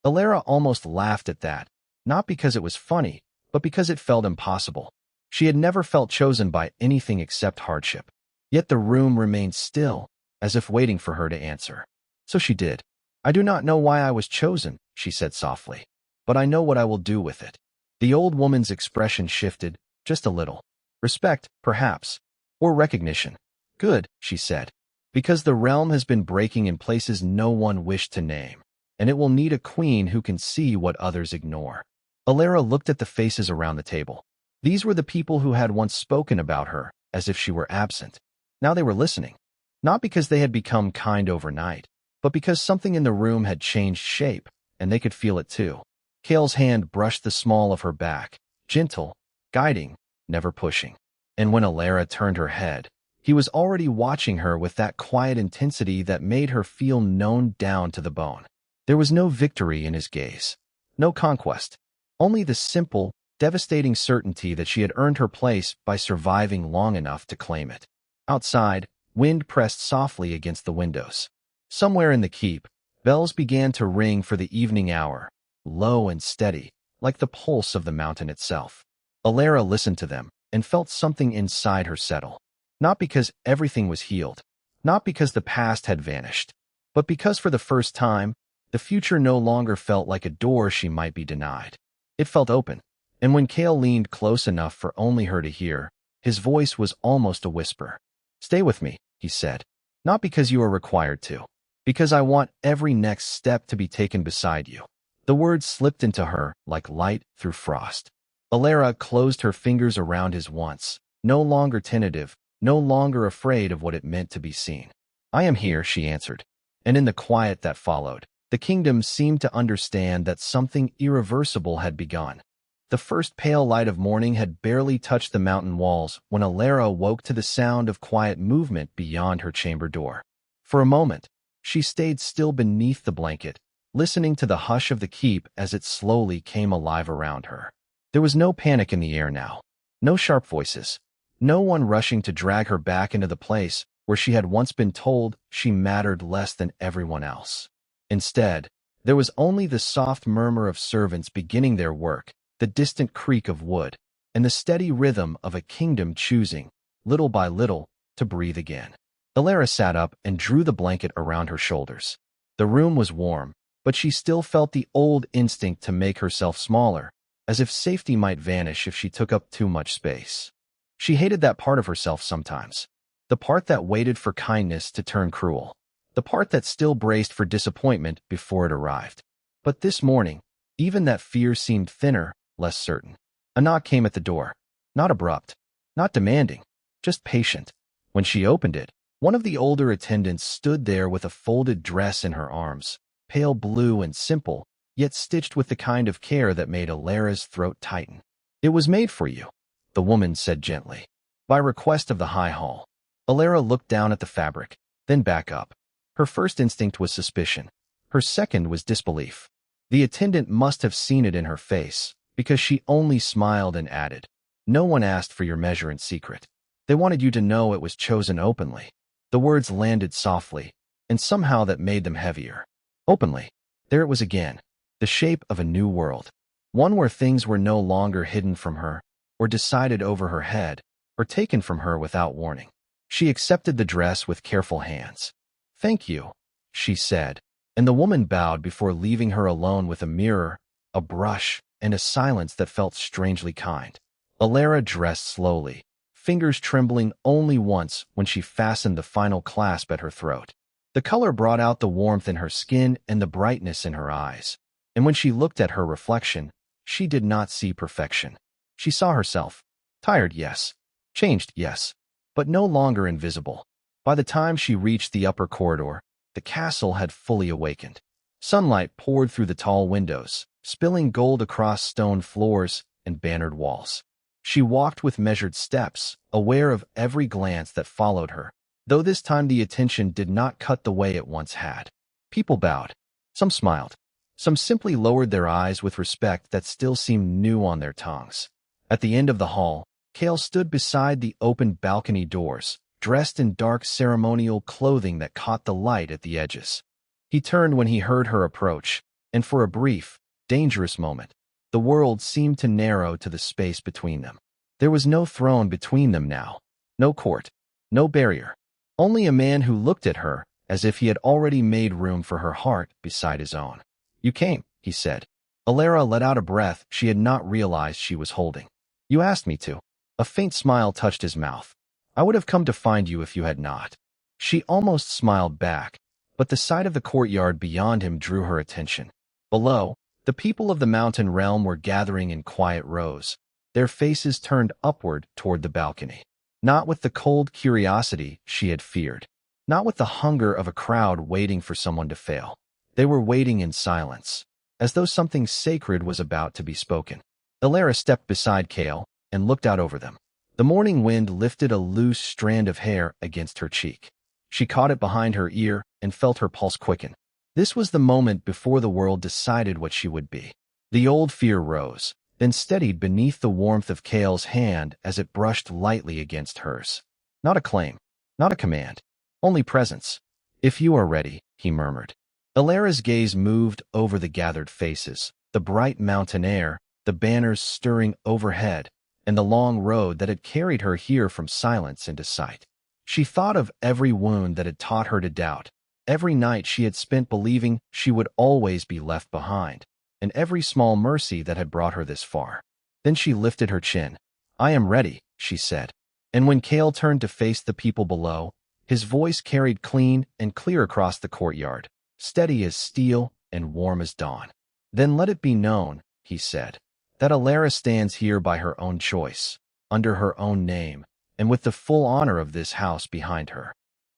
Alara almost laughed at that, not because it was funny, but because it felt impossible. She had never felt chosen by anything except hardship. Yet the room remained still, as if waiting for her to answer. So she did. "I do not know why I was chosen," she said softly, "but I know what I will do with it." The old woman's expression shifted, just a little. "Respect, perhaps. Or recognition." "Good," she said, "because the realm has been breaking in places no one wished to name, and it will need a queen who can see what others ignore." Alara looked at the faces around the table. These were the people who had once spoken about her, as if she were absent. Now they were listening. Not because they had become kind overnight, but because something in the room had changed shape, and they could feel it too. Cale's hand brushed the small of her back, gentle, guiding, never pushing. And when Alara turned her head, he was already watching her with that quiet intensity that made her feel known down to the bone. There was no victory in his gaze, no conquest, only the simple, devastating certainty that she had earned her place by surviving long enough to claim it. Outside, wind pressed softly against the windows. Somewhere in the keep, bells began to ring for the evening hour, low and steady, like the pulse of the mountain itself. Alara listened to them and felt something inside her settle. Not because everything was healed, not because the past had vanished, but because for the first time, the future no longer felt like a door she might be denied. It felt open, and when Cale leaned close enough for only her to hear, his voice was almost a whisper. "Stay with me," he said. "Not because you are required to. Because I want every next step to be taken beside you." The words slipped into her like light through frost. Alara closed her fingers around his once, no longer tentative, no longer afraid of what it meant to be seen. "I am here," she answered. And in the quiet that followed, the kingdom seemed to understand that something irreversible had begun. The first pale light of morning had barely touched the mountain walls when Alara woke to the sound of quiet movement beyond her chamber door. For a moment, she stayed still beneath the blanket, listening to the hush of the keep as it slowly came alive around her. There was no panic in the air now, no sharp voices, no one rushing to drag her back into the place where she had once been told she mattered less than everyone else. Instead, there was only the soft murmur of servants beginning their work, the distant creak of wood, and the steady rhythm of a kingdom choosing, little by little, to breathe again. Alara sat up and drew the blanket around her shoulders. The room was warm, but she still felt the old instinct to make herself smaller, as if safety might vanish if she took up too much space. She hated that part of herself sometimes, the part that waited for kindness to turn cruel, the part that still braced for disappointment before it arrived. But this morning, even that fear seemed thinner, less certain. A knock came at the door. Not abrupt, not demanding, just patient. When she opened it, one of the older attendants stood there with a folded dress in her arms, pale blue and simple, yet stitched with the kind of care that made Alara's throat tighten. "It was made for you," the woman said gently. "By request of the High Hall." Alara looked down at the fabric, then back up. Her first instinct was suspicion. Her second was disbelief. The attendant must have seen it in her face, because she only smiled and added, "No one asked for your measure in secret. They wanted you to know it was chosen openly." The words landed softly, and somehow that made them heavier. Openly. There it was again, the shape of a new world. One where things were no longer hidden from her, or decided over her head, or taken from her without warning. She accepted the dress with careful hands. "Thank you," she said, and the woman bowed before leaving her alone with a mirror, a brush, and a silence that felt strangely kind. Alara dressed slowly, fingers trembling only once when she fastened the final clasp at her throat. The color brought out the warmth in her skin and the brightness in her eyes, and when she looked at her reflection, she did not see perfection. She saw herself. Tired, yes. Changed, yes. But no longer invisible. By the time she reached the upper corridor, the castle had fully awakened. Sunlight poured through the tall windows, spilling gold across stone floors and bannered walls. She walked with measured steps, aware of every glance that followed her, though this time the attention did not cut the way it once had. People bowed. Some smiled. Some simply lowered their eyes with respect that still seemed new on their tongues. At the end of the hall, Kale stood beside the open balcony doors, dressed in dark ceremonial clothing that caught the light at the edges. He turned when he heard her approach, and for a brief, dangerous moment, the world seemed to narrow to the space between them. There was no throne between them now, no court, no barrier, only a man who looked at her as if he had already made room for her heart beside his own. "You came," he said. Alara let out a breath she had not realized she was holding. "You asked me to." A faint smile touched his mouth. "I would have come to find you if you had not." She almost smiled back, but the sight of the courtyard beyond him drew her attention. Below, the people of the mountain realm were gathering in quiet rows, their faces turned upward toward the balcony. Not with the cold curiosity she had feared, not with the hunger of a crowd waiting for someone to fail. They were waiting in silence, as though something sacred was about to be spoken. Alara stepped beside Kale and looked out over them. The morning wind lifted a loose strand of hair against her cheek. She caught it behind her ear and felt her pulse quicken. This was the moment before the world decided what she would be. The old fear rose, then steadied beneath the warmth of Kale's hand as it brushed lightly against hers. Not a claim, not a command, only presence. "If you are ready," he murmured. Alara's gaze moved over the gathered faces, the bright mountain air, the banners stirring overhead, and the long road that had carried her here from silence into sight. She thought of every wound that had taught her to doubt, every night she had spent believing she would always be left behind, and every small mercy that had brought her this far. Then she lifted her chin. "I am ready," she said. And when Kale turned to face the people below, his voice carried clean and clear across the courtyard, steady as steel and warm as dawn. "Then let it be known," he said, "that Alara stands here by her own choice, under her own name, and with the full honor of this house behind her."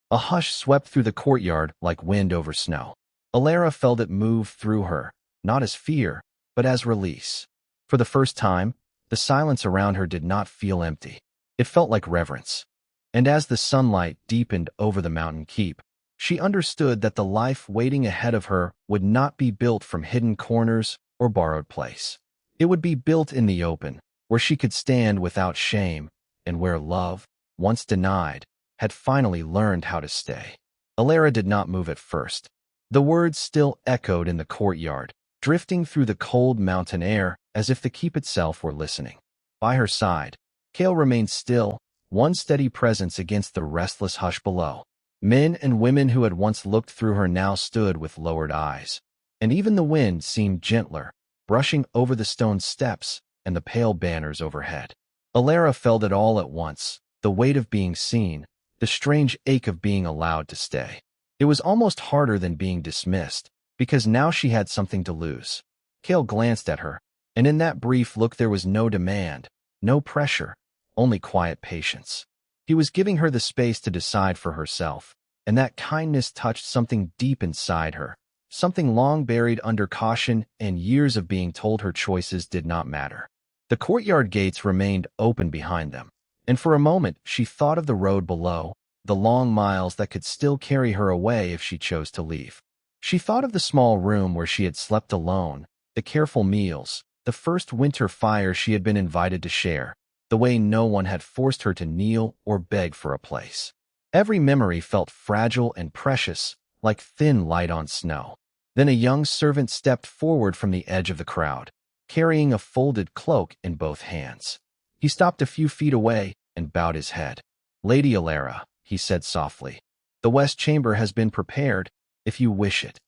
A hush swept through the courtyard like wind over snow. Alara felt it move through her, not as fear, but as release. For the first time, the silence around her did not feel empty. It felt like reverence. And as the sunlight deepened over the mountain keep, she understood that the life waiting ahead of her would not be built from hidden corners or borrowed place. It would be built in the open, where she could stand without shame, and where love, once denied, had finally learned how to stay. Alara did not move at first. The words still echoed in the courtyard, drifting through the cold mountain air as if the keep itself were listening. By her side, Kale remained still, one steady presence against the restless hush below. Men and women who had once looked through her now stood with lowered eyes, and even the wind seemed gentler, brushing over the stone steps and the pale banners overhead. Alara felt it all at once, the weight of being seen, the strange ache of being allowed to stay. It was almost harder than being dismissed, because now she had something to lose. Kale glanced at her, and in that brief look there was no demand, no pressure, only quiet patience. He was giving her the space to decide for herself, and that kindness touched something deep inside her, something long buried under caution and years of being told her choices did not matter. The courtyard gates remained open behind them, and for a moment she thought of the road below, the long miles that could still carry her away if she chose to leave. She thought of the small room where she had slept alone, the careful meals, the first winter fire she had been invited to share, the way no one had forced her to kneel or beg for a place. Every memory felt fragile and precious, like thin light on snow. Then a young servant stepped forward from the edge of the crowd, carrying a folded cloak in both hands. He stopped a few feet away and bowed his head. "Lady Alara," he said softly, "the West Chamber has been prepared, if you wish it."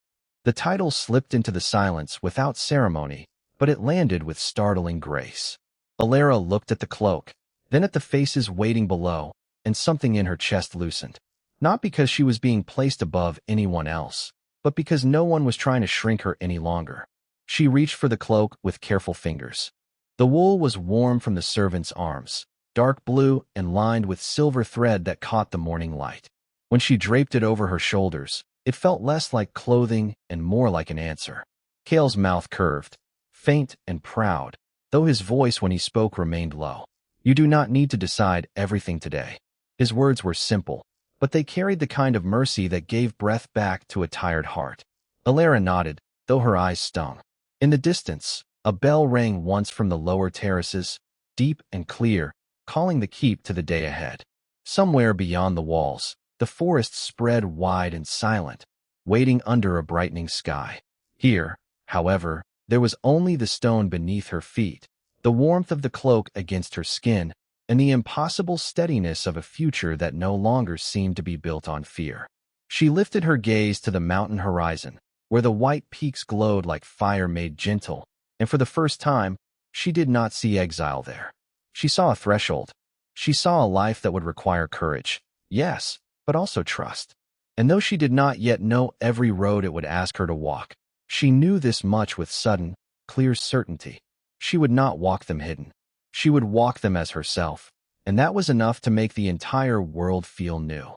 The title slipped into the silence without ceremony, but it landed with startling grace. Alara looked at the cloak, then at the faces waiting below, and something in her chest loosened. Not because she was being placed above anyone else, but because no one was trying to shrink her any longer. She reached for the cloak with careful fingers. The wool was warm from the servant's arms, dark blue and lined with silver thread that caught the morning light. When she draped it over her shoulders, it felt less like clothing and more like an answer. Kale's mouth curved, faint and proud, though his voice when he spoke remained low. "You do not need to decide everything today." His words were simple, but they carried the kind of mercy that gave breath back to a tired heart. Alara nodded, though her eyes stung. In the distance, a bell rang once from the lower terraces, deep and clear, calling the keep to the day ahead. Somewhere beyond the walls, the forest spread wide and silent, waiting under a brightening sky. Here, however, there was only the stone beneath her feet, the warmth of the cloak against her skin, and the impossible steadiness of a future that no longer seemed to be built on fear. She lifted her gaze to the mountain horizon, where the white peaks glowed like fire made gentle, and for the first time, she did not see exile there. She saw a threshold. She saw a life that would require courage, yes, but also trust. And though she did not yet know every road it would ask her to walk, she knew this much with sudden, clear certainty. She would not walk them hidden. She would walk them as herself, and that was enough to make the entire world feel new.